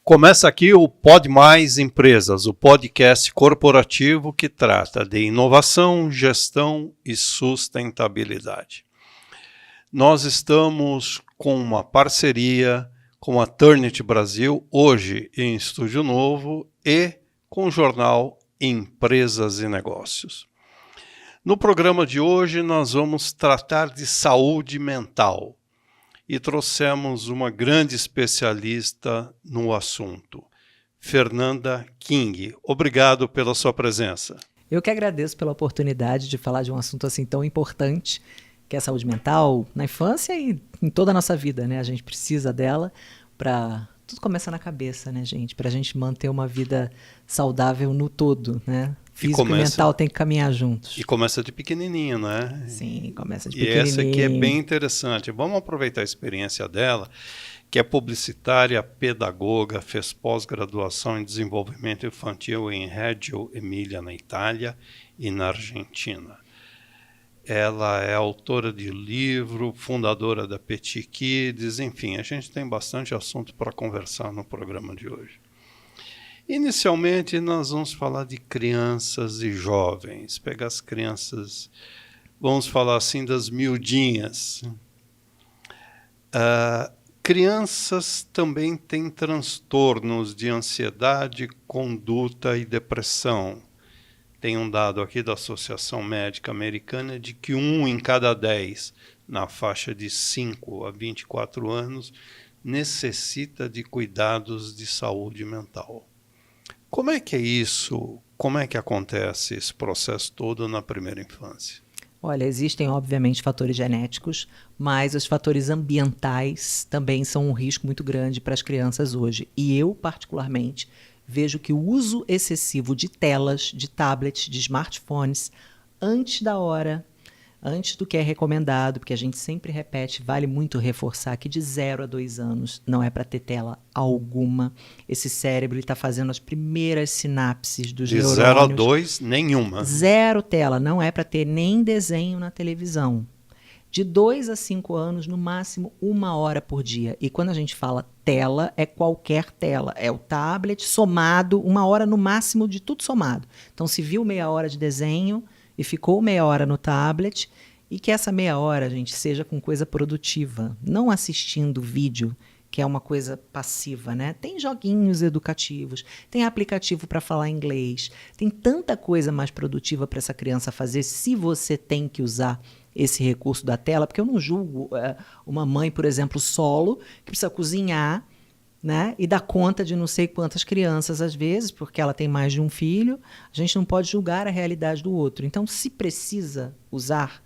Começa aqui o Pod Mais Empresas, o podcast corporativo que trata de inovação, gestão e sustentabilidade. Nós estamos com uma parceria com a Turnit Brasil, hoje em estúdio novo, e com o jornal Empresas e Negócios. No programa de hoje nós vamos tratar de saúde mental. E trouxemos uma grande especialista no assunto, Fernanda King. Obrigado pela sua presença. Eu que agradeço pela oportunidade de falar de um assunto assim tão importante, que é a saúde mental, na infância e em toda a nossa vida, né? A gente precisa dela para... Tudo começa na cabeça, né, gente? Para a gente manter uma vida saudável no todo, né? Físico e mental tem que caminhar juntos. E começa de pequenininho, né? Sim, começa de pequenininho. E essa aqui é bem interessante. Vamos aproveitar a experiência dela, que é publicitária, pedagoga, fez pós-graduação em desenvolvimento infantil em Reggio Emília, na Itália e na Argentina. Ela é autora de livro, fundadora da Petit Kids, enfim, a gente tem bastante assunto para conversar no programa de hoje. Inicialmente, nós vamos falar de crianças e jovens. Pegar as crianças, vamos falar assim das miudinhas. Crianças também têm transtornos de ansiedade, conduta e depressão. Tem um dado aqui da Associação Médica Americana de que 1 em cada 10, na faixa de 5 a 24 anos, necessita de cuidados de saúde mental. Como é que é isso? Como é que acontece esse processo todo na primeira infância? Olha, existem obviamente fatores genéticos, mas os fatores ambientais também são um risco muito grande para as crianças hoje. E eu, particularmente, vejo que o uso excessivo de telas, de tablets, de smartphones, antes da hora, antes do que é recomendado, porque a gente sempre repete, vale muito reforçar que de 0 a 2 anos não é para ter tela alguma. Esse cérebro está fazendo as primeiras sinapses dos neurônios. De 0 a 2, nenhuma. 0 tela, não é para ter nem desenho na televisão. De 2 a 5 anos, no máximo 1 hora por dia. E quando a gente fala tela, é qualquer tela. É o tablet somado, 1 hora no máximo de tudo somado. Então, se viu meia hora de desenho e ficou meia hora no tablet, e que essa meia hora, gente, seja com coisa produtiva, não assistindo vídeo, que é uma coisa passiva, né? Tem joguinhos educativos, tem aplicativo para falar inglês, tem tanta coisa mais produtiva para essa criança fazer, se você tem que usar esse recurso da tela, porque eu não julgo uma mãe, por exemplo, solo, que precisa cozinhar, né? E dar conta de não sei quantas crianças, às vezes, porque ela tem mais de um filho. A gente não pode julgar a realidade do outro. Então, se precisa usar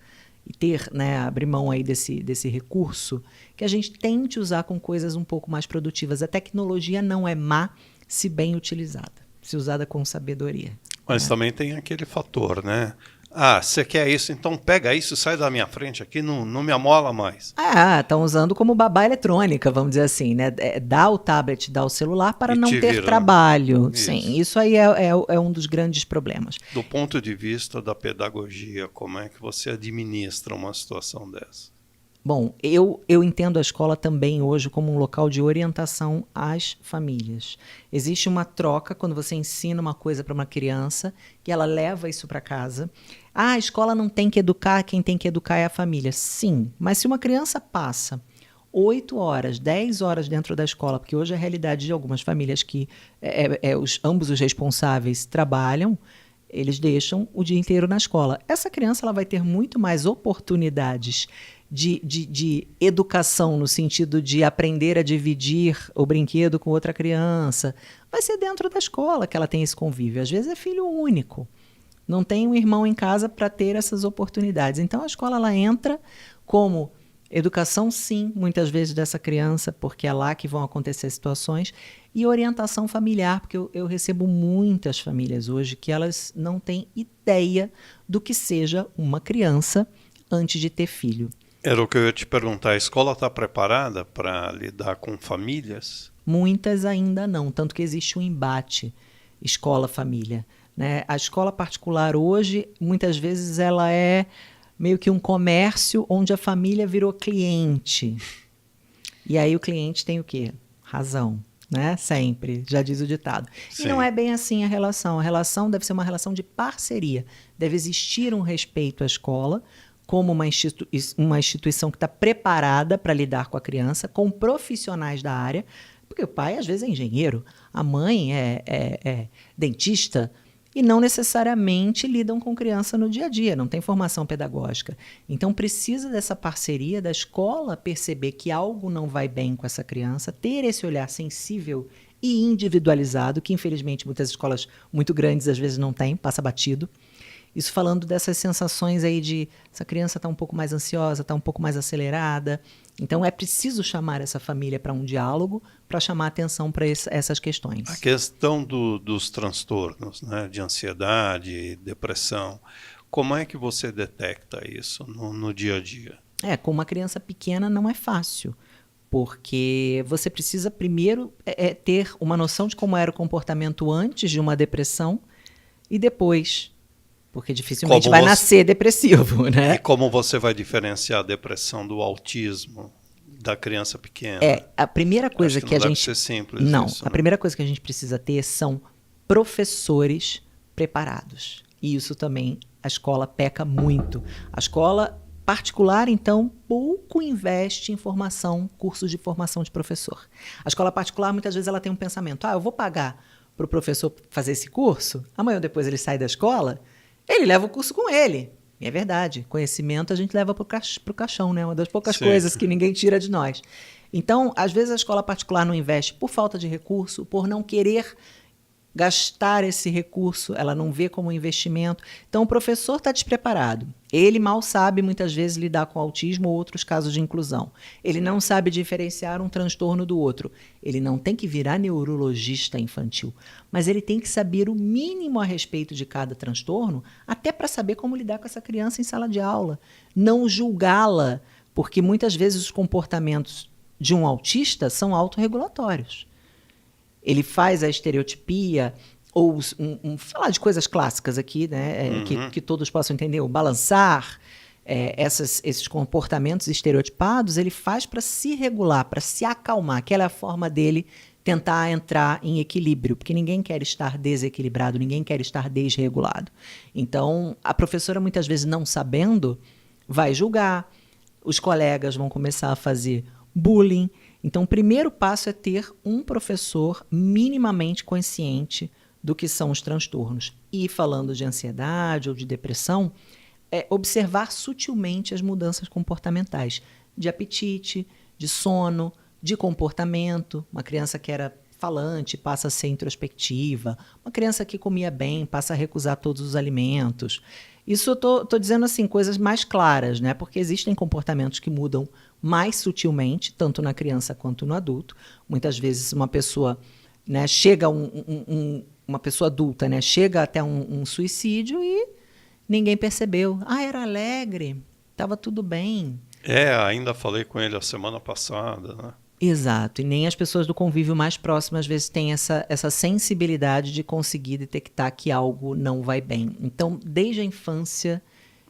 e ter, né, abrir mão aí desse recurso, que a gente tente usar com coisas um pouco mais produtivas. A tecnologia não é má se bem utilizada, se usada com sabedoria. Mas também tem aquele fator, né? Ah, você quer isso, então pega isso, sai da minha frente aqui, não me amola mais. Estão usando como babá eletrônica, vamos dizer assim, né? Dá o tablet, dá o celular para não ter trabalho. Isso. Sim, isso aí é um dos grandes problemas. Do ponto de vista da pedagogia, como é que você administra uma situação dessa? Bom, eu entendo a escola também hoje como um local de orientação às famílias. Existe uma troca quando você ensina uma coisa para uma criança e ela leva isso para casa. A escola não tem que educar, quem tem que educar é a família. Sim, mas se uma criança passa 8 horas, 10 horas dentro da escola, porque hoje é a realidade de algumas famílias que ambos os responsáveis trabalham, eles deixam o dia inteiro na escola. Essa criança ela vai ter muito mais oportunidades de educação, no sentido de aprender a dividir o brinquedo com outra criança. Vai ser dentro da escola que ela tem esse convívio. Às vezes é filho único. Não tem um irmão em casa para ter essas oportunidades. Então, a escola ela entra como educação, sim, muitas vezes dessa criança, porque é lá que vão acontecer situações, e orientação familiar, porque eu recebo muitas famílias hoje que elas não têm ideia do que seja uma criança antes de ter filho. Era o que eu ia te perguntar. A escola está preparada para lidar com famílias? Muitas ainda não, tanto que existe um embate escola-família, né? A escola particular hoje, muitas vezes, ela é meio que um comércio onde a família virou cliente. E aí o cliente tem o quê? Razão. né? Sempre, já diz o ditado. Sim. E não é bem assim a relação. A relação deve ser uma relação de parceria. Deve existir um respeito à escola como uma instituição que está preparada para lidar com a criança, com profissionais da área, porque o pai, às vezes, é engenheiro, a mãe é dentista, e não necessariamente lidam com criança no dia a dia, não tem formação pedagógica. Então, precisa dessa parceria da escola perceber que algo não vai bem com essa criança, ter esse olhar sensível e individualizado, que, infelizmente, muitas escolas muito grandes, às vezes, não têm, passa batido. Isso falando dessas sensações aí de essa criança está um pouco mais ansiosa, está um pouco mais acelerada. Então, é preciso chamar essa família para um diálogo para chamar atenção para essas questões. A questão dos transtornos, né, de ansiedade, depressão, como é que você detecta isso no dia a dia? Com uma criança pequena não é fácil, porque você precisa primeiro ter uma noção de como era o comportamento antes de uma depressão e depois. Porque dificilmente vai nascer depressivo, né? E como você vai diferenciar a depressão do autismo da criança pequena? A primeira coisa que a gente... Ser simples não, isso, a primeira coisa que a gente precisa ter são professores preparados. E isso também a escola peca muito. A escola particular, então, pouco investe em formação, cursos de formação de professor. A escola particular, muitas vezes, ela tem um pensamento, eu vou pagar para o professor fazer esse curso, amanhã ou depois ele sai da escola... Ele leva o curso com ele. E é verdade. Conhecimento a gente leva para o caixão, né? Uma das poucas coisas que ninguém tira de nós. Então, às vezes a escola particular não investe por falta de recurso, por não querer gastar esse recurso, ela não vê como investimento. Então, o professor está despreparado. Ele mal sabe, muitas vezes, lidar com autismo ou outros casos de inclusão. Ele não sabe diferenciar um transtorno do outro. Ele não tem que virar neurologista infantil, mas ele tem que saber o mínimo a respeito de cada transtorno, até para saber como lidar com essa criança em sala de aula. Não julgá-la, porque muitas vezes os comportamentos de um autista são autorregulatórios. Ele faz a estereotipia, ou falar de coisas clássicas aqui, né, que todos possam entender, o balançar, esses comportamentos estereotipados, ele faz para se regular, para se acalmar. Aquela é a forma dele tentar entrar em equilíbrio, porque ninguém quer estar desequilibrado, ninguém quer estar desregulado. Então, a professora, muitas vezes, não sabendo, vai julgar, os colegas vão começar a fazer bullying. Então, o primeiro passo é ter um professor minimamente consciente do que são os transtornos. E falando de ansiedade ou de depressão, observar sutilmente as mudanças comportamentais, de apetite, de sono, de comportamento. Uma criança que era falante passa a ser introspectiva. Uma criança que comia bem passa a recusar todos os alimentos. Isso eu tô dizendo assim, coisas mais claras, né? Porque existem comportamentos que mudam mais sutilmente, tanto na criança quanto no adulto. Muitas vezes uma pessoa, né, chega uma pessoa adulta, né, chega até um suicídio e ninguém percebeu. Era alegre, estava tudo bem. Ainda falei com ele a semana passada, né? Exato, e nem as pessoas do convívio mais próximo às vezes têm essa sensibilidade de conseguir detectar que algo não vai bem. Então, desde a infância,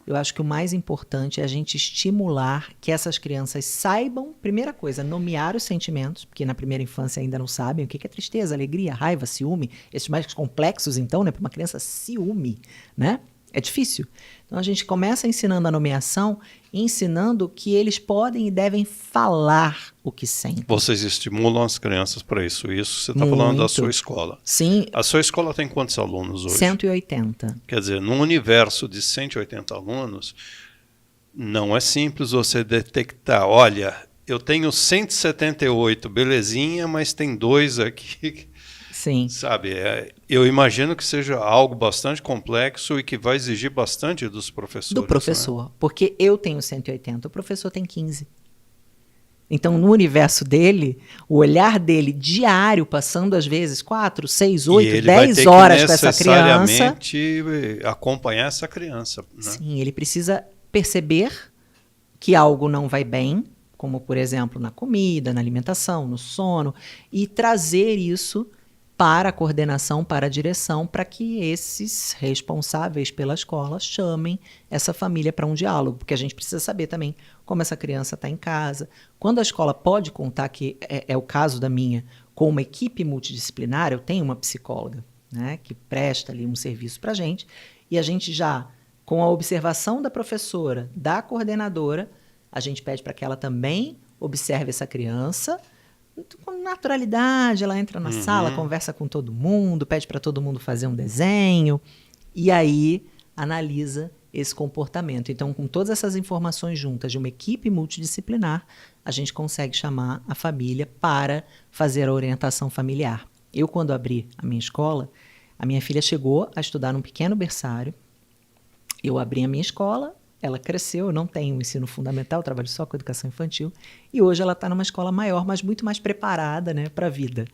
eu acho que o mais importante é a gente estimular que essas crianças saibam, primeira coisa, nomear os sentimentos, porque na primeira infância ainda não sabem o que é tristeza, alegria, raiva, ciúme, esses mais complexos, então, né, para uma criança, ciúme, né? É difícil. Então, a gente começa ensinando a nomeação, ensinando que eles podem e devem falar o que sentem. Vocês estimulam as crianças para isso. Isso você está falando da sua escola. Sim. A sua escola tem quantos alunos hoje? 180. Quer dizer, num universo de 180 alunos, não é simples você detectar, olha, eu tenho 178, belezinha, mas tem 2 aqui. Sim. Sabe, eu imagino que seja algo bastante complexo e que vai exigir bastante dos professores. Do professor, né? Porque eu tenho 180, o professor tem 15. Então, no universo dele, o olhar dele diário, passando às vezes 4, 6, 8, 10 horas com essa criança. Necessariamente acompanhar essa criança. Né? Sim, ele precisa perceber que algo não vai bem, como, por exemplo, na comida, na alimentação, no sono, e trazer isso para a coordenação, para a direção, para que esses responsáveis pela escola chamem essa família para um diálogo, porque a gente precisa saber também como essa criança está em casa. Quando a escola pode contar, que é o caso da minha, com uma equipe multidisciplinar, eu tenho uma psicóloga, né, que presta ali um serviço para a gente, e a gente já, com a observação da professora, da coordenadora, a gente pede para que ela também observe essa criança com naturalidade. Ela entra na sala, conversa com todo mundo, pede para todo mundo fazer um desenho, e aí analisa esse comportamento. Então, com todas essas informações juntas de uma equipe multidisciplinar, a gente consegue chamar a família para fazer a orientação familiar. Eu, quando abri a minha escola, a minha filha chegou a estudar num pequeno berçário. Eu abri a minha escola, ela cresceu, eu não tenho ensino fundamental, trabalho só com educação infantil, e hoje ela está numa escola maior, mas muito mais preparada, né, para a vida.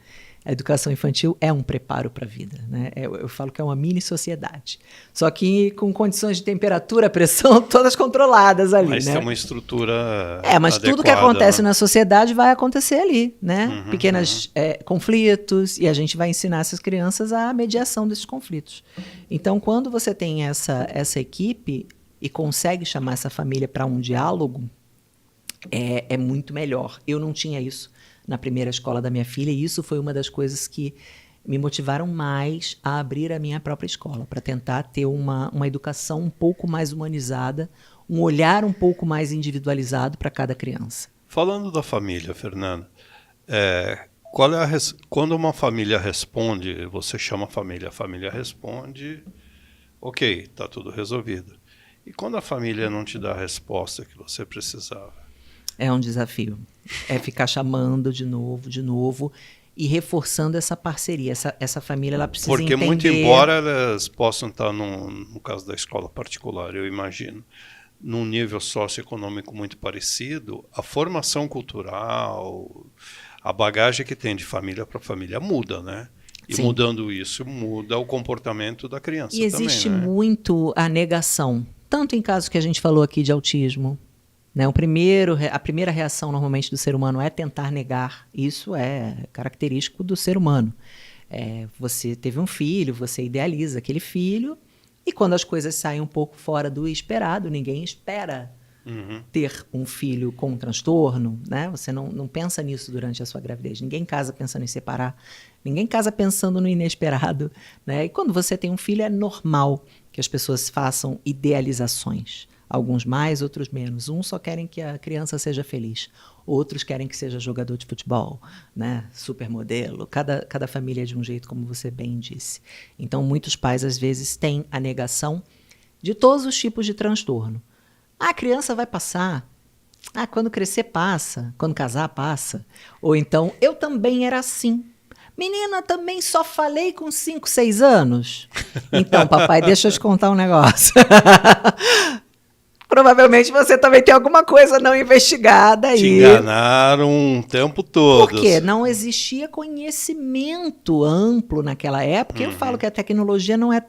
A educação infantil é um preparo para a vida, né? Eu falo que é uma mini-sociedade. Só que com condições de temperatura, pressão, todas controladas ali, mas né? tem uma estrutura mas adequada, tudo que acontece né? na sociedade vai acontecer ali, né? Pequenos conflitos, e a gente vai ensinar essas crianças a mediação desses conflitos. Então, quando você tem essa equipe e consegue chamar essa família para um diálogo, é muito melhor. Eu não tinha isso na primeira escola da minha filha, e isso foi uma das coisas que me motivaram mais a abrir a minha própria escola, para tentar ter uma educação um pouco mais humanizada, um olhar um pouco mais individualizado para cada criança. Falando da família, Fernanda, quando uma família responde, você chama a família responde, ok, está tudo resolvido. E quando a família não te dá a resposta que você precisava? É um desafio. É ficar chamando de novo, e reforçando essa parceria. Essa família, ela precisa entender... Porque muito embora elas possam estar, no caso da escola particular, eu imagino, num nível socioeconômico muito parecido, a formação cultural, a bagagem que tem de família para família muda, né? E Sim. Mudando isso, muda o comportamento da criança E existe também, né? muito a negação, tanto em casos que a gente falou aqui de autismo, né? A primeira reação normalmente do ser humano é tentar negar. Isso é característico do ser humano. Você teve um filho, você idealiza aquele filho, e quando as coisas saem um pouco fora do esperado, ninguém espera ter um filho com um transtorno, né? Você não pensa nisso durante a sua gravidez. Ninguém casa pensando em separar, ninguém casa pensando no inesperado, né? E quando você tem um filho, é normal que as pessoas façam idealizações. Alguns mais, outros menos. Uns só querem que a criança seja feliz. Outros querem que seja jogador de futebol, né? Supermodelo. Cada família é de um jeito, como você bem disse. Então, muitos pais, às vezes, têm a negação de todos os tipos de transtorno. A criança vai passar. Quando crescer, passa. Quando casar, passa. Ou então, eu também era assim. Menina, também só falei com 5, 6 anos. Então, papai, deixa eu te contar um negócio. Provavelmente você também tem alguma coisa não investigada aí. Te enganaram o tempo todo. Porque não existia conhecimento amplo naquela época. Eu falo que a tecnologia não é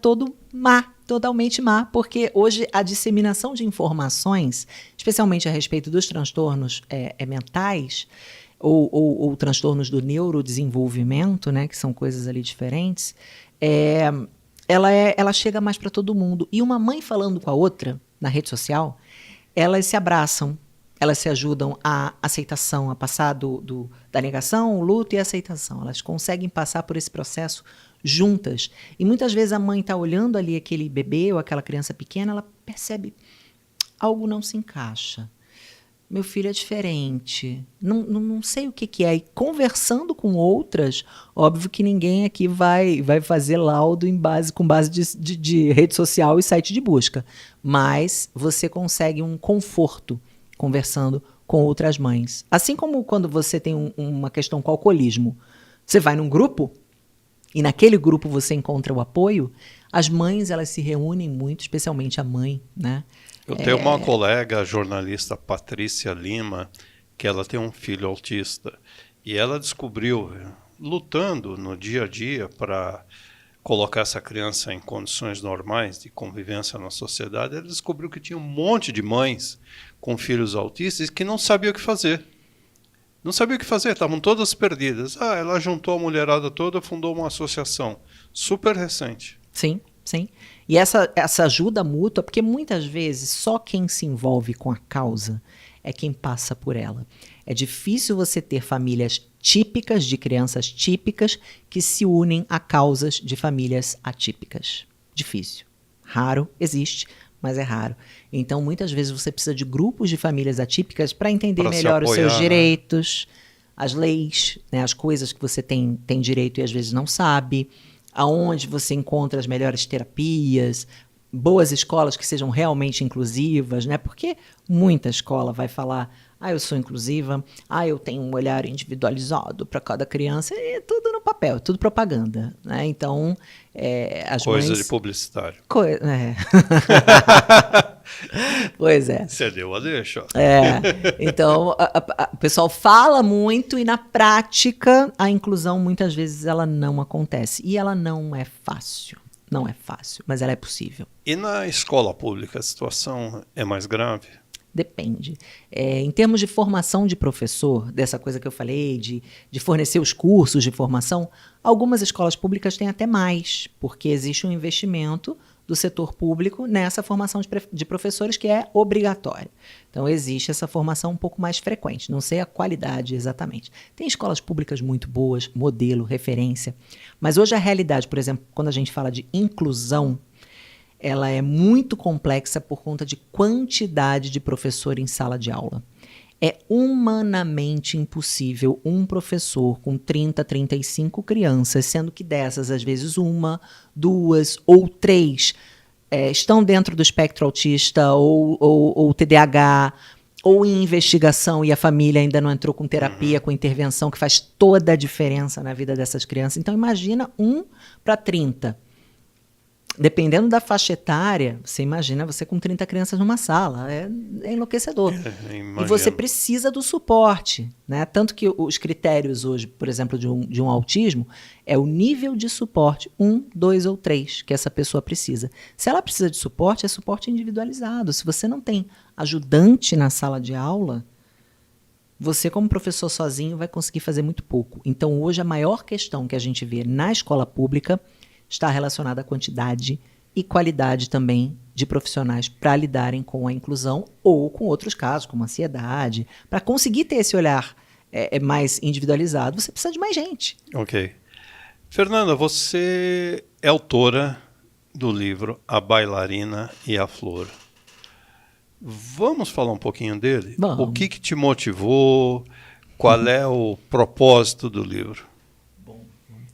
totalmente má, porque hoje a disseminação de informações, especialmente a respeito dos transtornos mentais, ou transtornos do neurodesenvolvimento, né, que são coisas ali diferentes, ela chega mais para todo mundo. E uma mãe falando com a outra na rede social, elas se abraçam, elas se ajudam à aceitação, a passar da negação, o luto e a aceitação. Elas conseguem passar por esse processo juntas. E muitas vezes a mãe está olhando ali aquele bebê ou aquela criança pequena, ela percebe algo não se encaixa. Meu filho é diferente, não sei o que é. E conversando com outras, óbvio que ninguém aqui vai fazer laudo com base de rede social e site de busca. Mas você consegue um conforto conversando com outras mães. Assim como quando você tem uma questão com alcoolismo, você vai num grupo e naquele grupo você encontra o apoio, as mães elas se reúnem muito, especialmente a mãe, né? Eu tenho uma colega, a jornalista Patrícia Lima, que ela tem um filho autista. E ela descobriu, lutando no dia a dia para colocar essa criança em condições normais de convivência na sociedade, ela descobriu que tinha um monte de mães com filhos autistas que não sabiam o que fazer. Não sabiam o que fazer, estavam todas perdidas. Ela juntou a mulherada toda, fundou uma associação super recente. Sim. Sim. E essa ajuda mútua, porque muitas vezes só quem se envolve com a causa é quem passa por ela. É difícil você ter famílias típicas, de crianças típicas, que se unem a causas de famílias atípicas. Difícil. Raro, existe, mas é raro. Então, muitas vezes você precisa de grupos de famílias atípicas para entender melhor os seus direitos, as leis, né, as coisas que você tem direito e às vezes não sabe, aonde você encontra as melhores terapias, boas escolas que sejam realmente inclusivas, né? Porque muita escola vai falar, eu sou inclusiva, eu tenho um olhar individualizado para cada criança, e tudo no papel, tudo propaganda, né? Então, as coisa mães... de publicitário. Pois é. Você deu a deixa. Então, o pessoal fala muito e na prática a inclusão muitas vezes ela não acontece. E ela não é fácil. Não é fácil, mas ela é possível. E na escola pública a situação é mais grave? Depende. Em termos de formação de professor, dessa coisa que eu falei, de fornecer os cursos de formação, algumas escolas públicas têm até mais, porque existe um investimento do setor público nessa formação de professores que é obrigatória. Então, existe essa formação um pouco mais frequente, não sei a qualidade exatamente. Tem escolas públicas muito boas, modelo, referência, mas hoje a realidade, por exemplo, quando a gente fala de inclusão, ela é muito complexa por conta de quantidade de professor em sala de aula. É humanamente impossível um professor com 30, 35 crianças, sendo que dessas, às vezes, 1, 2 ou 3 estão dentro do espectro autista ou TDAH, ou em investigação e a família ainda não entrou com terapia, com intervenção, que faz toda a diferença na vida dessas crianças. Então, imagina 1 para 30. Dependendo da faixa etária, você imagina você com 30 crianças numa sala, é enlouquecedor. E você precisa do suporte, né? Tanto que os critérios hoje, por exemplo, de um autismo, é o nível de suporte 1, 2 ou 3 que essa pessoa precisa. Se ela precisa de suporte, é suporte individualizado. Se você não tem ajudante na sala de aula, você como professor sozinho vai conseguir fazer muito pouco. Então hoje a maior questão que a gente vê na escola pública está relacionada à quantidade e qualidade também de profissionais para lidarem com a inclusão ou com outros casos, como ansiedade. Para conseguir ter esse olhar mais individualizado, você precisa de mais gente. Ok. Fernanda, você é autora do livro A Bailarina e a Flor. Vamos falar um pouquinho dele? Vamos. O que te motivou? Qual é o propósito do livro?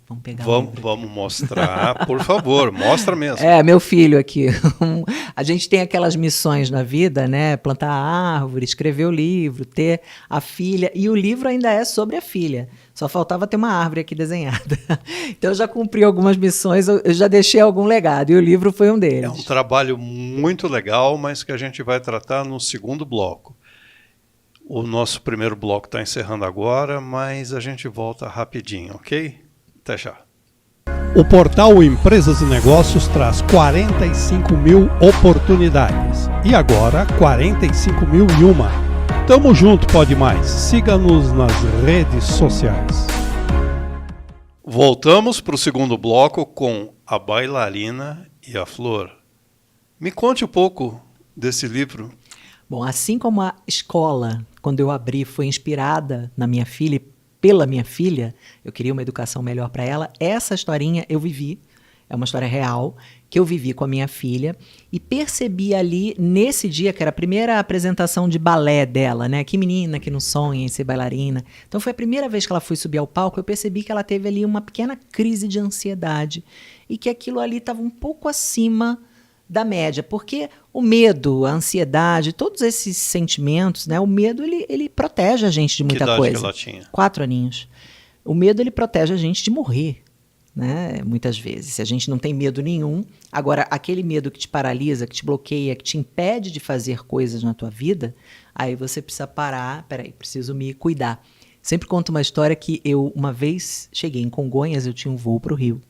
Vamos pegar Vamos mostrar, por favor, mostra mesmo. Meu filho aqui. A gente tem aquelas missões na vida, né? Plantar a árvore, escrever o livro, ter a filha. E o livro ainda é sobre a filha. Só faltava ter uma árvore aqui desenhada. Então eu já cumpri algumas missões, eu já deixei algum legado. E o livro foi um deles. É um trabalho muito legal, mas que a gente vai tratar no segundo bloco. O nosso primeiro bloco está encerrando agora, mas a gente volta rapidinho, ok? Até já. O portal Empresas e Negócios traz 45 mil oportunidades. E agora, 45.001. Tamo junto, Pode Mais. Siga-nos nas redes sociais. Voltamos para o segundo bloco com A Bailarina e a Flor. Me conte um pouco desse livro. Bom, assim como a escola, quando eu abri, foi inspirada na minha filha, pela minha filha, eu queria uma educação melhor para ela, essa historinha eu vivi, é uma história real, que eu vivi com a minha filha, e percebi ali, nesse dia, que era a primeira apresentação de balé dela, né? Que menina que não sonha em ser bailarina. Então foi a primeira vez que ela foi subir ao palco, eu percebi que ela teve ali uma pequena crise de ansiedade, e que aquilo ali estava um pouco acima da média, porque o medo, a ansiedade, todos esses sentimentos, né? O medo, ele protege a gente de muita coisa. Que idade que ela tinha? 4 aninhos. O medo, ele protege a gente de morrer, né? Muitas vezes. Se a gente não tem medo nenhum, agora, aquele medo que te paralisa, que te bloqueia, que te impede de fazer coisas na tua vida, aí você precisa parar, preciso me cuidar. Sempre conto uma história que eu, uma vez, cheguei em Congonhas, eu tinha um voo para o Rio,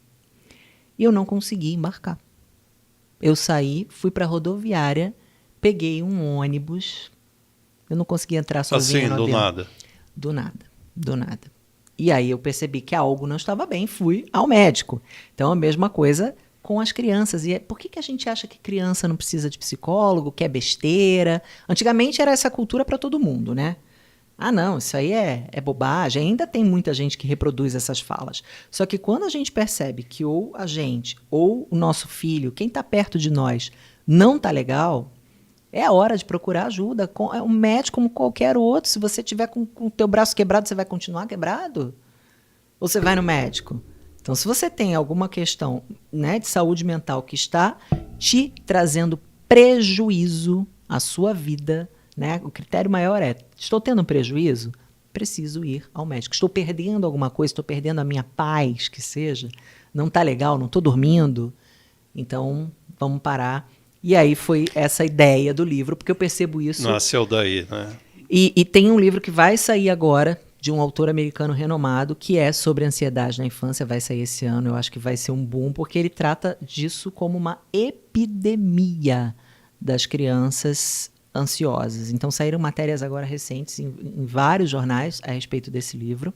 e eu não consegui embarcar. Eu saí, fui para a rodoviária, peguei um ônibus, eu não consegui entrar sozinha no avião. Nada? Do nada. E aí eu percebi que algo não estava bem, fui ao médico. Então a mesma coisa com as crianças. E por que a gente acha que criança não precisa de psicólogo, que é besteira? Antigamente era essa cultura para todo mundo, né? Ah, não, isso aí é bobagem. Ainda tem muita gente que reproduz essas falas. Só que quando a gente percebe que ou a gente, ou o nosso filho, quem está perto de nós, não está legal, é a hora de procurar ajuda. É um médico como qualquer outro. Se você tiver com o teu braço quebrado, você vai continuar quebrado? Ou você vai no médico? Então, se você tem alguma questão, né, de saúde mental que está te trazendo prejuízo à sua vida, né, o critério maior é: estou tendo um prejuízo? Preciso ir ao médico. Estou perdendo alguma coisa, estou perdendo a minha paz, que seja. Não está legal, não estou dormindo. Então, vamos parar. E aí foi essa ideia do livro, porque eu percebo isso. Nasceu daí, né? E tem um livro que vai sair agora, de um autor americano renomado, que é sobre ansiedade na infância, vai sair esse ano. Eu acho que vai ser um boom, porque ele trata disso como uma epidemia das crianças ansiosas. Então saíram matérias agora recentes em vários jornais a respeito desse livro.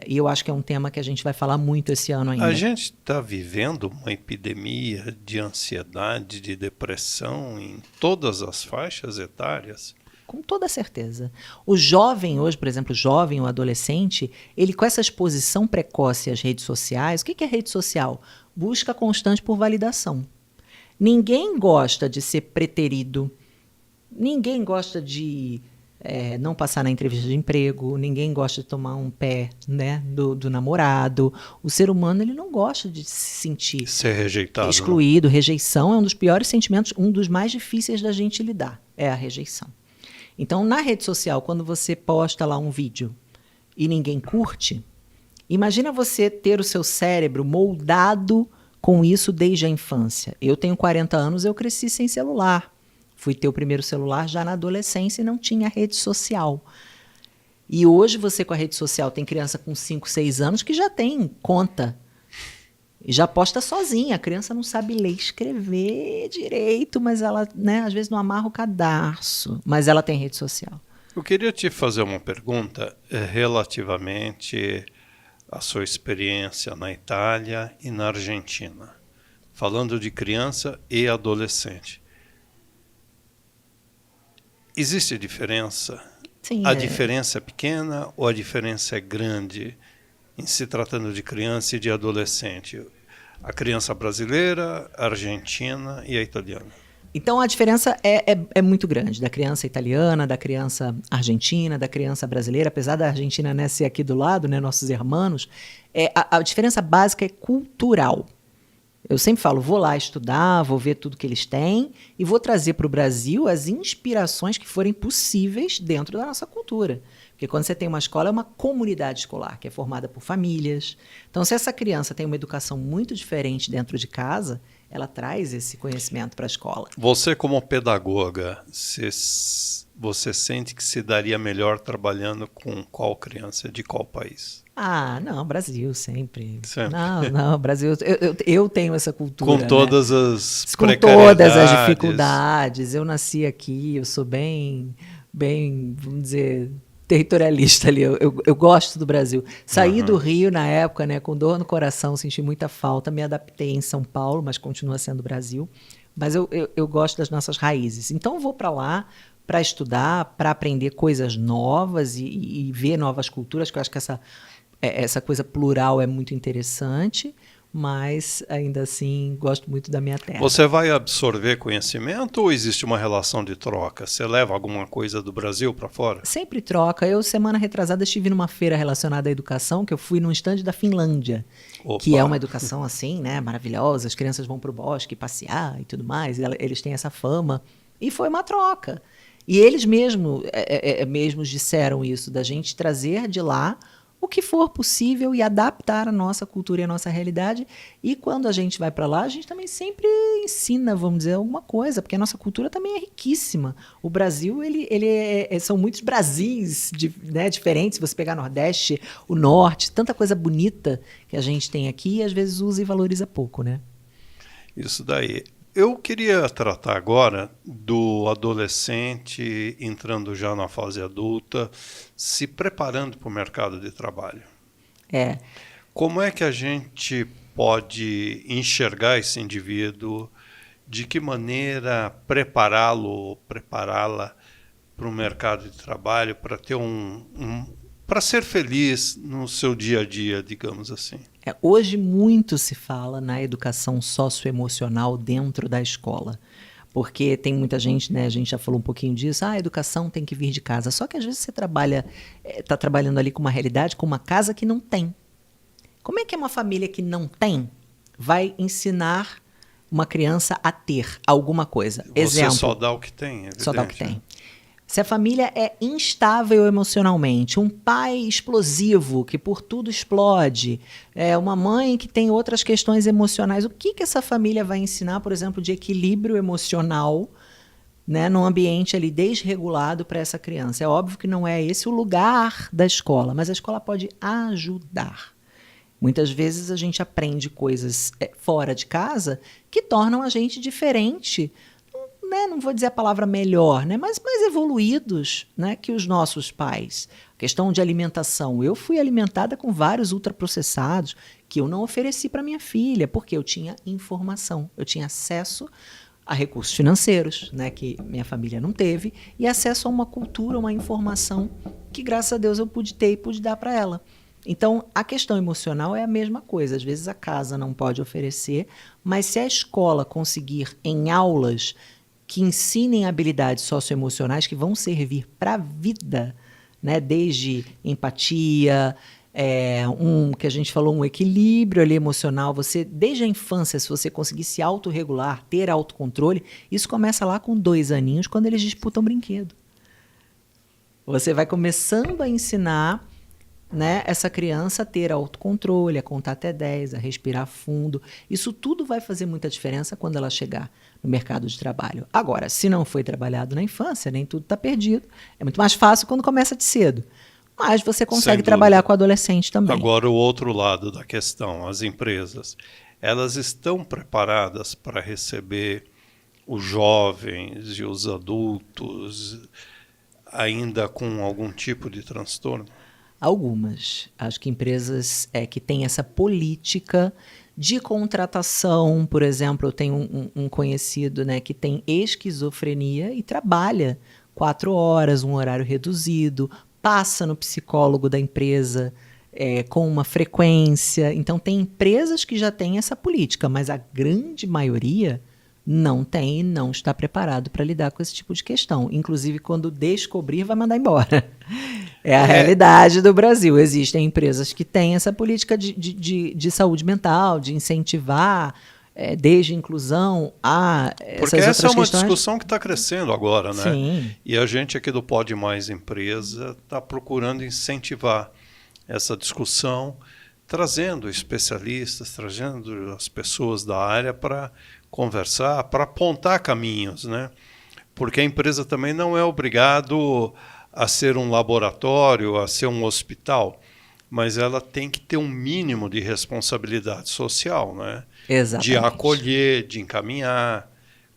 E eu acho que é um tema que a gente vai falar muito esse ano ainda. A gente está vivendo uma epidemia de ansiedade, de depressão em todas as faixas etárias. Com toda certeza. O jovem hoje, por exemplo, o jovem ou adolescente, ele com essa exposição precoce às redes sociais, o que é rede social? Busca constante por validação. Ninguém gosta de ser preterido, ninguém gosta de não passar na entrevista de emprego, ninguém gosta de tomar um pé, né, do namorado. O ser humano, ele não gosta de se sentir ser rejeitado, excluído. Não? Rejeição é um dos piores sentimentos, um dos mais difíceis da gente lidar, é a rejeição. Então, na rede social, quando você posta lá um vídeo e ninguém curte, imagina você ter o seu cérebro moldado com isso desde a infância. Eu tenho 40 anos, eu cresci sem celular. Fui ter o primeiro celular já na adolescência e não tinha rede social. E hoje você com a rede social tem criança com 5, 6 anos que já tem conta. E já posta sozinha. A criança não sabe ler e escrever direito, mas ela, né, às vezes não amarra o cadarço. Mas ela tem rede social. Eu queria te fazer uma pergunta relativamente à sua experiência na Itália e na Argentina. Falando de criança e adolescente. Existe diferença? Sim, A diferença é pequena ou a diferença é grande em se tratando de criança e de adolescente? A criança brasileira, a argentina e a italiana. Então a diferença é muito grande, da criança italiana, da criança argentina, da criança brasileira, apesar da Argentina, né, ser aqui do lado, né, nossos irmãos, a diferença básica é cultural. Eu sempre falo, vou lá estudar, vou ver tudo que eles têm e vou trazer para o Brasil as inspirações que forem possíveis dentro da nossa cultura. Porque quando você tem uma escola, é uma comunidade escolar, que é formada por famílias. Então, se essa criança tem uma educação muito diferente dentro de casa, ela traz esse conhecimento para a escola. Você, como pedagoga, você sente que se daria melhor trabalhando com qual criança de qual país? Ah, não, Brasil, sempre. Sempre. Não, Brasil. Eu tenho essa cultura. Com todas né? as Com precariedades. todas as dificuldades. Eu nasci aqui, eu sou bem, vamos dizer, territorialista ali. Eu gosto do Brasil. Saí do Rio na época, né, com dor no coração, senti muita falta, me adaptei em São Paulo, mas continua sendo Brasil. Mas eu gosto das nossas raízes. Então eu vou para lá para estudar, para aprender coisas novas e ver novas culturas, que eu acho que essa coisa plural é muito interessante, mas ainda assim gosto muito da minha terra. Você vai absorver conhecimento ou existe uma relação de troca? Você leva alguma coisa do Brasil para fora? Sempre troca. Eu, semana retrasada, estive numa feira relacionada à educação, que eu fui num stand da Finlândia, que é uma educação assim, né, maravilhosa. As crianças vão para o bosque passear e tudo mais, eles têm essa fama. E foi uma troca. E eles mesmos disseram isso, da gente trazer de lá o que for possível e adaptar a nossa cultura e a nossa realidade. E quando a gente vai para lá, a gente também sempre ensina, vamos dizer, alguma coisa, porque a nossa cultura também é riquíssima. O Brasil, são muitos Brasis, né, diferentes. Se você pegar o Nordeste, o Norte, tanta coisa bonita que a gente tem aqui e às vezes usa e valoriza pouco, né? Isso daí. Eu queria tratar agora do adolescente entrando já na fase adulta, se preparando para o mercado de trabalho. Como é que a gente pode enxergar esse indivíduo? De que maneira prepará-la para o mercado de trabalho, para ter para ser feliz no seu dia a dia, digamos assim? Hoje muito se fala na educação socioemocional dentro da escola. Porque tem muita gente, né? A gente já falou um pouquinho disso. A educação tem que vir de casa. Só que às vezes você está trabalhando ali com uma realidade, com uma casa que não tem. Como é que uma família que não tem vai ensinar uma criança a ter alguma coisa? Você só dá o que tem, evidente. Só dá o que tem. Se a família é instável emocionalmente, um pai explosivo que por tudo explode, uma mãe que tem outras questões emocionais, o que essa família vai ensinar, por exemplo, de equilíbrio emocional, né, num ambiente ali desregulado para essa criança? É óbvio que não é esse o lugar da escola, mas a escola pode ajudar. Muitas vezes a gente aprende coisas fora de casa que tornam a gente diferente, né? Não vou dizer a palavra melhor, né? Mas mais evoluídos, né, que os nossos pais. A questão de alimentação. Eu fui alimentada com vários ultraprocessados que eu não ofereci para minha filha, porque eu tinha informação, eu tinha acesso a recursos financeiros, né, que minha família não teve, e acesso a uma cultura, uma informação que, graças a Deus, eu pude ter e pude dar para ela. Então, a questão emocional é a mesma coisa. Às vezes a casa não pode oferecer, mas se a escola conseguir, em aulas que ensinem habilidades socioemocionais que vão servir para a vida, né? Desde empatia, que a gente falou, um equilíbrio ali emocional. Você, desde a infância, se você conseguir se autorregular, ter autocontrole, isso começa lá com 2 aninhos, quando eles disputam brinquedo. Você vai começando a ensinar, né, essa criança a ter autocontrole, a contar até 10, a respirar fundo. Isso tudo vai fazer muita diferença quando ela chegar no mercado de trabalho. Agora, se não foi trabalhado na infância, nem tudo está perdido. É muito mais fácil quando começa de cedo. Mas você consegue trabalhar com adolescente também. Agora, o outro lado da questão, as empresas, elas estão preparadas para receber os jovens e os adultos ainda com algum tipo de transtorno? Algumas. Acho que empresas que têm essa política de contratação, por exemplo, eu tenho um conhecido, né, que tem esquizofrenia e trabalha 4 horas, um horário reduzido, passa no psicólogo da empresa com uma frequência. Então, tem empresas que já têm essa política, mas a grande maioria não tem e não está preparado para lidar com esse tipo de questão. Inclusive, quando descobrir, vai mandar embora. É a realidade do Brasil. Existem empresas que têm essa política de saúde mental, de incentivar, desde inclusão a essas Porque outras essa é uma questões. discussão que está crescendo agora, né? Sim. E a gente aqui do Pode Mais Empresa está procurando incentivar essa discussão, trazendo especialistas, trazendo as pessoas da área para conversar, para apontar caminhos, né? Porque a empresa também não é obrigado a ser um laboratório, a ser um hospital, mas ela tem que ter um mínimo de responsabilidade social, né? Exatamente. De acolher, de encaminhar.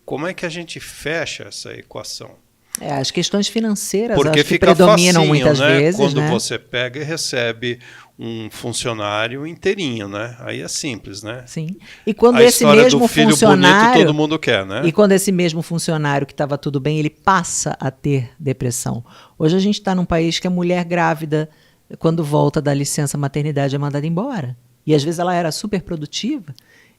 Como é que a gente fecha essa equação? As questões financeiras Porque acho que fica predominam facinho, muitas né? vezes, Quando né? você pega e recebe um funcionário inteirinho, né? Aí é simples, né? Sim. E quando a esse história mesmo do filho funcionário, bonito todo mundo quer, né? e quando esse mesmo funcionário que estava tudo bem, ele passa a ter depressão. Hoje a gente está num país que a mulher grávida, quando volta da licença maternidade, é mandada embora. E às vezes ela era super produtiva.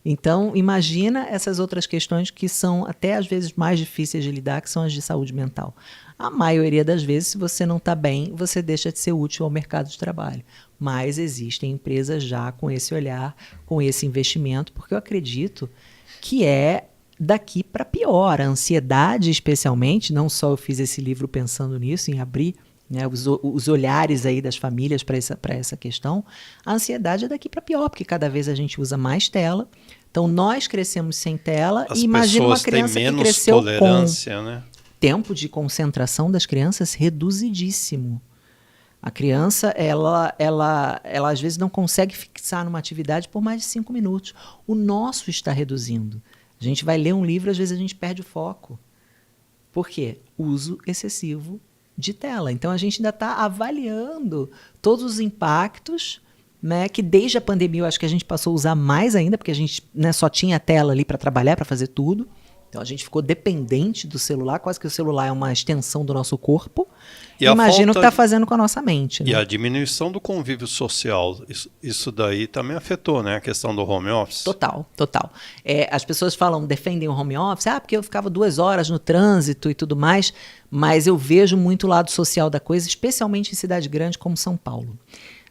Então, imagina essas outras questões que são até às vezes mais difíceis de lidar, que são as de saúde mental. A maioria das vezes, se você não está bem, você deixa de ser útil ao mercado de trabalho. Mas existem empresas já com esse olhar, com esse investimento, porque eu acredito que é daqui para pior. A ansiedade, especialmente, não só eu fiz esse livro pensando nisso, em abrir, né, os olhares aí das famílias para essa questão, a ansiedade é daqui para pior, porque cada vez a gente usa mais tela. Então, nós crescemos sem tela e imagina uma criança que cresceu com né? tempo de concentração das crianças reduzidíssimo. A criança, ela às vezes não consegue fixar numa atividade por mais de 5 minutos. O nosso está reduzindo. A gente vai ler um livro, às vezes a gente perde o foco. Por quê? Uso excessivo de tela. Então, a gente ainda está avaliando todos os impactos, né, que desde a pandemia eu acho que a gente passou a usar mais ainda, porque a gente, né, só tinha a tela ali para trabalhar, para fazer tudo. Então a gente ficou dependente do celular, quase que o celular é uma extensão do nosso corpo. E imagina o que está fazendo com a nossa mente. Né? E a diminuição do convívio social, isso daí também afetou, né? A questão do home office. Total. As pessoas defendem o home office, porque eu ficava 2 horas no trânsito e tudo mais, mas eu vejo muito o lado social da coisa, especialmente em cidade grande como São Paulo.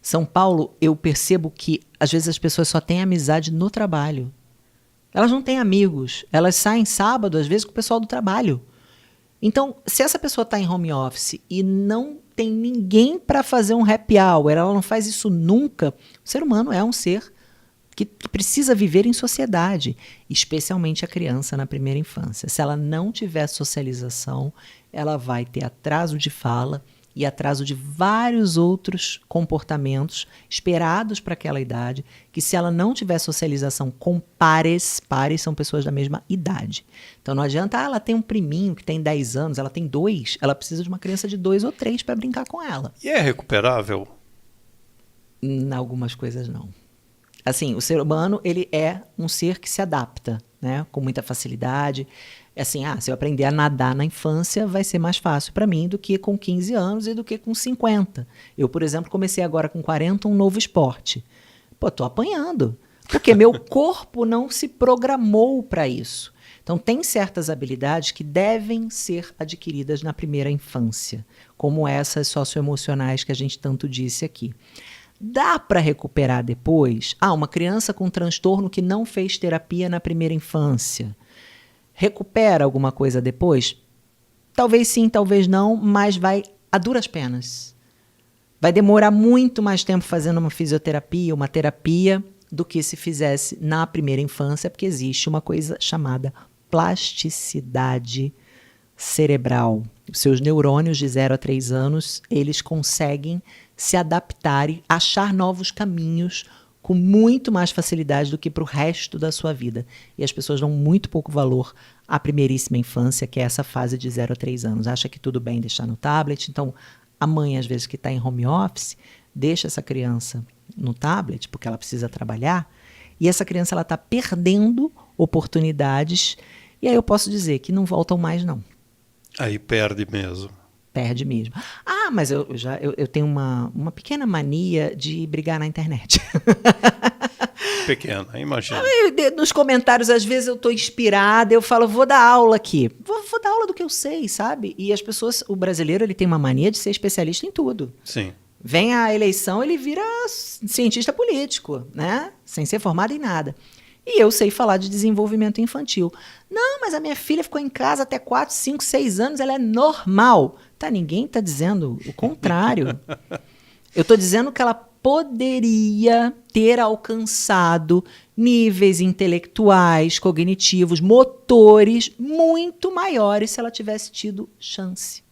São Paulo, eu percebo que às vezes as pessoas só têm amizade no trabalho. Elas não têm amigos. Elas saem sábado, às vezes, com o pessoal do trabalho. Então, se essa pessoa está em home office e não tem ninguém para fazer um happy hour, ela não faz isso nunca, o ser humano é um ser que precisa viver em sociedade, especialmente a criança na primeira infância. Se ela não tiver socialização, ela vai ter atraso de fala e atraso de vários outros comportamentos esperados para aquela idade, que se ela não tiver socialização com pares são pessoas da mesma idade. Então não adianta, ela tem um priminho que tem 10 anos, ela tem 2, ela precisa de uma criança de 2 ou 3 para brincar com ela. E é recuperável? Em algumas coisas não. Assim, o ser humano, ele é um ser que se adapta, né, com muita facilidade. Assim, se eu aprender a nadar na infância, vai ser mais fácil para mim do que com 15 anos e do que com 50. Eu, por exemplo, comecei agora com 40 um novo esporte. Tô apanhando, porque meu corpo não se programou para isso. Então, tem certas habilidades que devem ser adquiridas na primeira infância, como essas socioemocionais que a gente tanto disse aqui. Dá para recuperar depois? Uma criança com transtorno que não fez terapia na primeira infância. Recupera alguma coisa depois? Talvez sim, talvez não, mas vai a duras penas. Vai demorar muito mais tempo fazendo uma fisioterapia, uma terapia, do que se fizesse na primeira infância, porque existe uma coisa chamada plasticidade cerebral. Os seus neurônios de 0 a 3 anos, eles conseguem se adaptar e achar novos caminhos com muito mais facilidade do que para o resto da sua vida. E as pessoas dão muito pouco valor à primeiríssima infância, que é essa fase de 0 a 3 anos. Acha que tudo bem deixar no tablet. Então, a mãe, às vezes, que está em home office, deixa essa criança no tablet, porque ela precisa trabalhar, e essa criança está perdendo oportunidades, e aí eu posso dizer que não voltam mais, não. Aí perde mesmo. Perde mesmo. Mas eu tenho uma pequena mania de brigar na internet. Pequena, imagina. Nos comentários, às vezes, eu estou inspirada, eu falo, vou dar aula aqui. Vou dar aula do que eu sei, sabe? E as pessoas, o brasileiro, ele tem uma mania de ser especialista em tudo. Sim. Vem a eleição, ele vira cientista político, né? Sem ser formado em nada. E eu sei falar de desenvolvimento infantil. Não, mas a minha filha ficou em casa até 4, 5, 6 anos, ela é normal. Ninguém está dizendo o contrário. Eu estou dizendo que ela poderia ter alcançado níveis intelectuais, cognitivos, motores muito maiores se ela tivesse tido chance.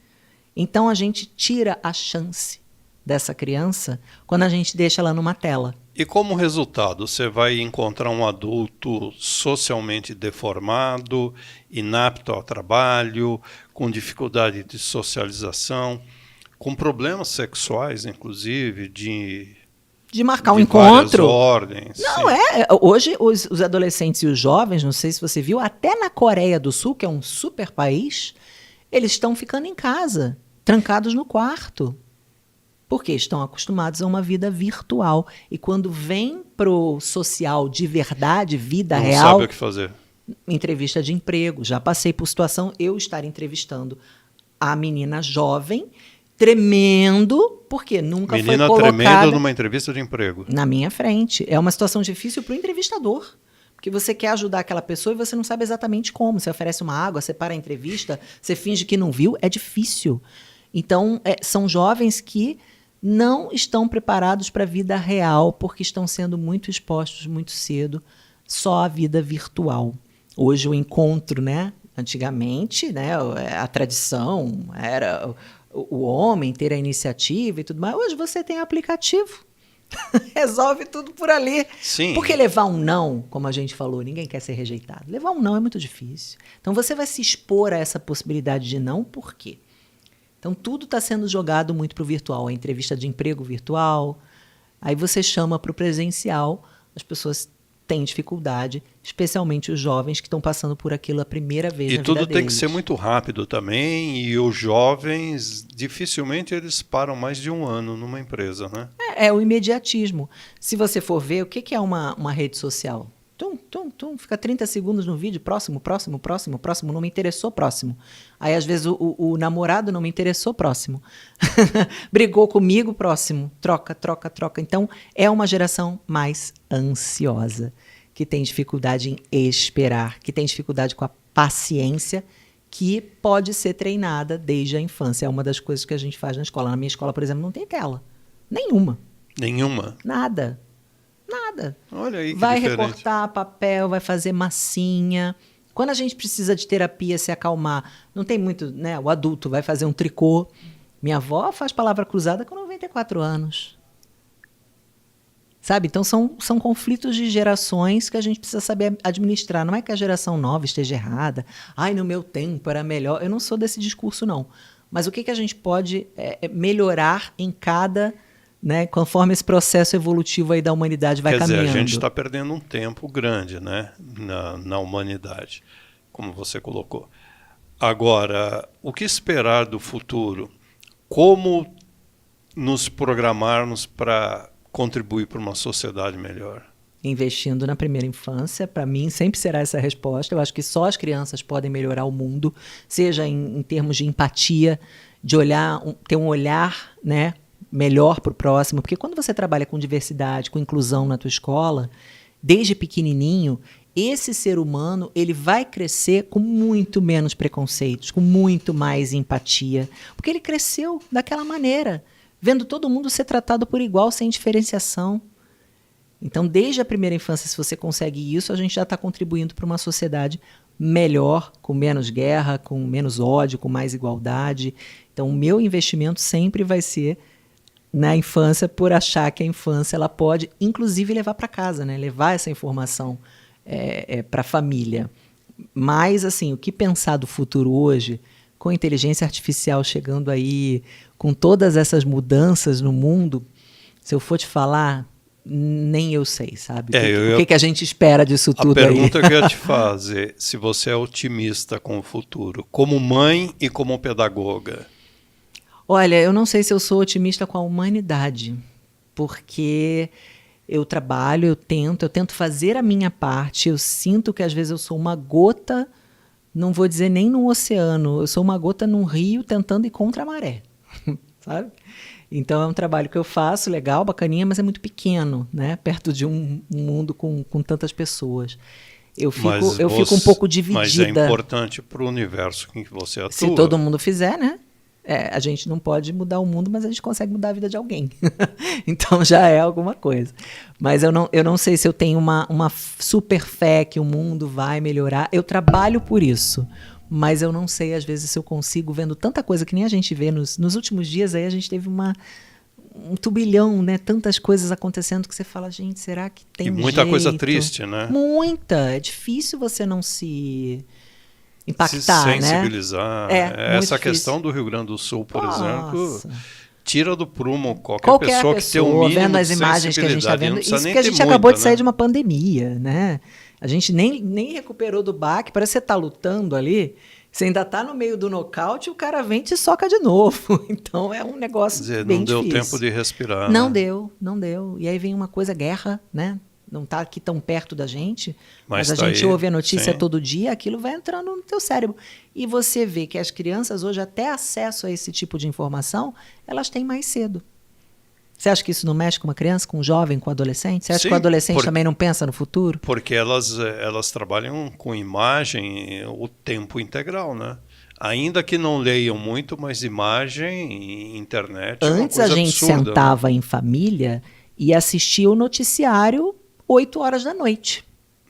Então a gente tira a chance dessa criança quando a gente deixa ela numa tela. E como resultado, você vai encontrar um adulto socialmente deformado, inapto ao trabalho, com dificuldade de socialização, com problemas sexuais, inclusive, de marcar um encontro. Ordens. Não, hoje os adolescentes e os jovens, não sei se você viu, até na Coreia do Sul, que é um super país, eles estão ficando em casa, trancados no quarto. Porque estão acostumados a uma vida virtual. E quando vem pro social de verdade, vida real... Não sabe o que fazer. Entrevista de emprego. Já passei por situação, eu estar entrevistando a menina jovem, tremendo, porque nunca foi colocada... Menina tremendo numa entrevista de emprego. Na minha frente. É uma situação difícil pro entrevistador. Porque você quer ajudar aquela pessoa e você não sabe exatamente como. Você oferece uma água, você para a entrevista, você finge que não viu. É difícil. Então, são jovens que não estão preparados para a vida real, porque estão sendo muito expostos muito cedo só à vida virtual. Hoje o encontro, né? Antigamente, né? A tradição era o homem ter a iniciativa e tudo mais. Hoje você tem aplicativo. Resolve tudo por ali. Sim. Porque levar um não, como a gente falou, ninguém quer ser rejeitado. Levar um não é muito difícil. Então você vai se expor a essa possibilidade de não, por quê? Então, tudo está sendo jogado muito para o virtual. A entrevista de emprego virtual. Aí você chama para o presencial, as pessoas têm dificuldade, especialmente os jovens que estão passando por aquilo a primeira vez na E vida tudo tem que deles. ser muito rápido também, e os jovens, dificilmente eles param mais de um ano numa empresa, né? É o imediatismo. Se você for ver, o que é uma rede social? Tum, tum, tum, fica 30 segundos no vídeo, próximo, próximo, próximo, próximo, não me interessou, próximo. Aí, às vezes, o namorado não me interessou, próximo. Brigou comigo, próximo. Troca, troca, troca. Então, é uma geração mais ansiosa, que tem dificuldade em esperar, que tem dificuldade com a paciência, que pode ser treinada desde a infância. É uma das coisas que a gente faz na escola. Na minha escola, por exemplo, não tem aquela. Nenhuma. Nenhuma. Nada. Nada. Olha aí que Vai diferente. recortar papel, vai fazer massinha. Quando a gente precisa de terapia, se acalmar, não tem muito, né? O adulto vai fazer um tricô. Minha avó faz palavra cruzada com 94 anos. Sabe? Então são conflitos de gerações que a gente precisa saber administrar. Não é que a geração nova esteja errada. Ai, no meu tempo era melhor. Eu não sou desse discurso, não. Mas o que a gente pode melhorar em cada... Né, conforme esse processo evolutivo aí da humanidade vai caminhando. Quer dizer, a gente está perdendo um tempo grande, né, na humanidade, como você colocou. Agora, o que esperar do futuro? Como nos programarmos para contribuir para uma sociedade melhor? Investindo na primeira infância, para mim sempre será essa resposta. Eu acho que só as crianças podem melhorar o mundo, seja em termos de empatia, de olhar, ter um olhar, né, melhor para o próximo, porque quando você trabalha com diversidade, com inclusão na tua escola, desde pequenininho, esse ser humano ele vai crescer com muito menos preconceitos, com muito mais empatia, porque ele cresceu daquela maneira, vendo todo mundo ser tratado por igual, sem diferenciação. Então, desde a primeira infância, se você consegue isso, a gente já está contribuindo para uma sociedade melhor, com menos guerra, com menos ódio, com mais igualdade. Então, o meu investimento sempre vai ser na infância, por achar que a infância ela pode, inclusive, levar para casa, né? Levar essa informação para a família. Mas, assim, o que pensar do futuro hoje, com a inteligência artificial chegando aí, com todas essas mudanças no mundo, se eu for te falar, nem eu sei, sabe? O que a gente espera disso tudo aí? A pergunta que eu ia te fazer, se você é otimista com o futuro, como mãe e como pedagoga. Olha, eu não sei se eu sou otimista com a humanidade, porque eu trabalho, eu tento fazer a minha parte, eu sinto que às vezes eu sou uma gota, não vou dizer nem no oceano, eu sou uma gota num rio tentando ir contra a maré, sabe? Então é um trabalho que eu faço, legal, bacaninha, mas é muito pequeno, né? Perto de um mundo com tantas pessoas. Eu fico um pouco dividida. Mas é importante para o universo em que você atua. Se todo mundo fizer, né? A gente não pode mudar o mundo, mas a gente consegue mudar a vida de alguém. Então já é alguma coisa. Mas eu não sei se eu tenho uma super fé que o mundo vai melhorar. Eu trabalho por isso. Mas eu não sei, às vezes, se eu consigo, vendo tanta coisa que nem a gente vê. Nos últimos dias aí a gente teve um turbilhão, né? Tantas coisas acontecendo que você fala, gente, será que tem jeito? E muita coisa triste, né? Muita. É difícil você não se impactar, se sensibilizar. Né? Essa questão do Rio Grande do Sul, por exemplo, tira do prumo qualquer pessoa que tem um mínimo vendo as imagens que a gente está vendo. Isso que a gente acabou de sair de uma pandemia, né? A gente nem recuperou do baque, parece que você está lutando ali, você ainda está no meio do nocaute e o cara vem e te soca de novo. Então é um negócio bem difícil. Não deu tempo de respirar. Não né? não deu. E aí vem uma coisa, guerra, né? Não está aqui tão perto da gente, mas a tá gente aí, ouve a notícia sim. todo dia, aquilo vai entrando no teu cérebro. E você vê que as crianças hoje, até acesso a esse tipo de informação, elas têm mais cedo. Você acha que isso não mexe com uma criança, com um jovem, com um adolescente? Você acha que o adolescente também não pensa no futuro? Porque elas trabalham com imagem o tempo integral, né? Ainda que não leiam muito, mas imagem, internet é uma Antes coisa a gente absurda, sentava né? em família e assistia o noticiário 8 horas da noite.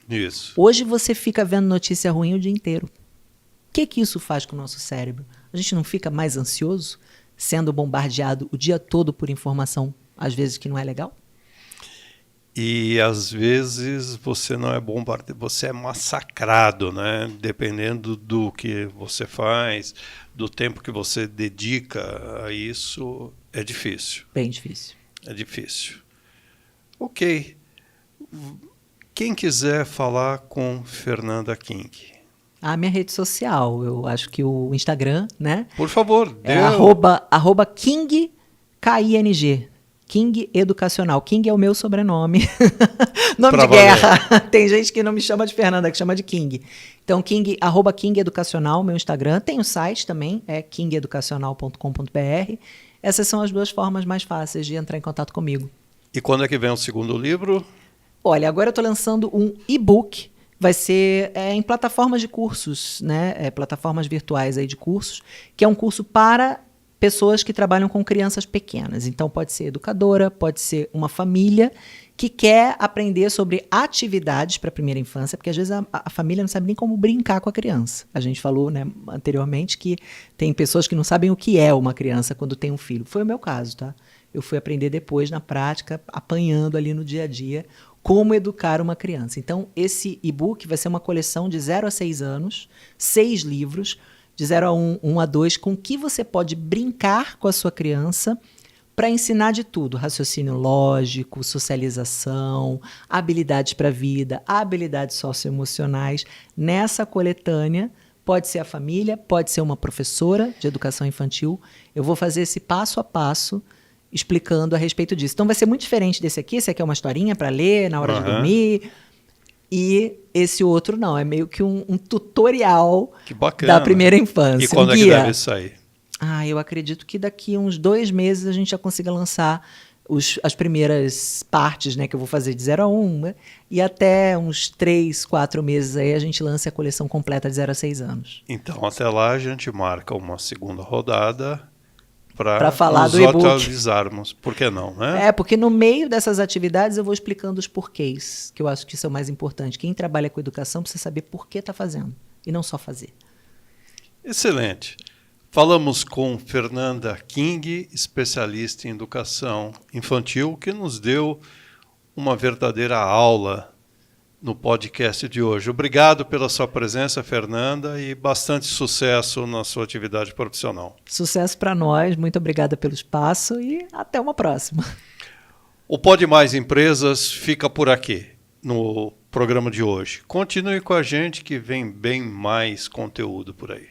Isso. Hoje você fica vendo notícia ruim o dia inteiro. O que isso faz com o nosso cérebro? A gente não fica mais ansioso, sendo bombardeado o dia todo por informação, às vezes que não é legal? E às vezes você não é bombardeado, você é massacrado, né? Dependendo do que você faz, do tempo que você dedica a isso, é difícil. Bem difícil. É difícil. Ok. Quem quiser falar com Fernanda King. A minha rede social, eu acho que o Instagram, né? Por favor, É arroba King, K-I-N-G. King Educacional. King é o meu sobrenome. Nome de guerra. Tem gente que não me chama de Fernanda, que chama de King. Então, arroba King Educacional, meu Instagram. Tem o site também, é kingeducacional.com.br. Essas são as duas formas mais fáceis de entrar em contato comigo. E quando é que vem o segundo livro? Olha, agora eu estou lançando um e-book. Vai ser em plataformas de cursos, né? Plataformas virtuais aí de cursos, que é um curso para pessoas que trabalham com crianças pequenas. Então, pode ser educadora, pode ser uma família que quer aprender sobre atividades para a primeira infância, porque às vezes a família não sabe nem como brincar com a criança. A gente falou, né, anteriormente que tem pessoas que não sabem o que é uma criança quando tem um filho. Foi o meu caso, tá? Eu fui aprender depois, na prática, apanhando ali no dia a dia, como educar uma criança. Então, esse e-book vai ser uma coleção de 0 a 6 anos, 6 livros, de 0 a 1, 1 a 2, com que você pode brincar com a sua criança para ensinar de tudo. Raciocínio lógico, socialização, habilidades para a vida, habilidades socioemocionais. Nessa coletânea, pode ser a família, pode ser uma professora de educação infantil. Eu vou fazer esse passo a passo explicando a respeito disso. Então vai ser muito diferente desse aqui. Esse aqui é uma historinha para ler na hora de dormir. E esse outro não, é meio que um tutorial da primeira infância. E quando é que deve sair? Eu acredito que daqui a uns 2 meses a gente já consiga lançar as primeiras partes, né, que eu vou fazer de 0 a 1, né? E até uns 3, 4 meses aí a gente lança a coleção completa de 0 a 6 anos. Então até lá a gente marca uma segunda rodada para falar nos do e-book. atualizarmos. Por que não, né? Porque no meio dessas atividades eu vou explicando os porquês, que eu acho que isso é o mais importante. Quem trabalha com educação precisa saber por que está fazendo, e não só fazer. Excelente. Falamos com Fernanda King, especialista em educação infantil, que nos deu uma verdadeira aula no podcast de hoje. Obrigado pela sua presença, Fernanda, e bastante sucesso na sua atividade profissional. Sucesso para nós, muito obrigada pelo espaço e até uma próxima. O Pode Mais Empresas fica por aqui no programa de hoje. Continue com a gente que vem bem mais conteúdo por aí.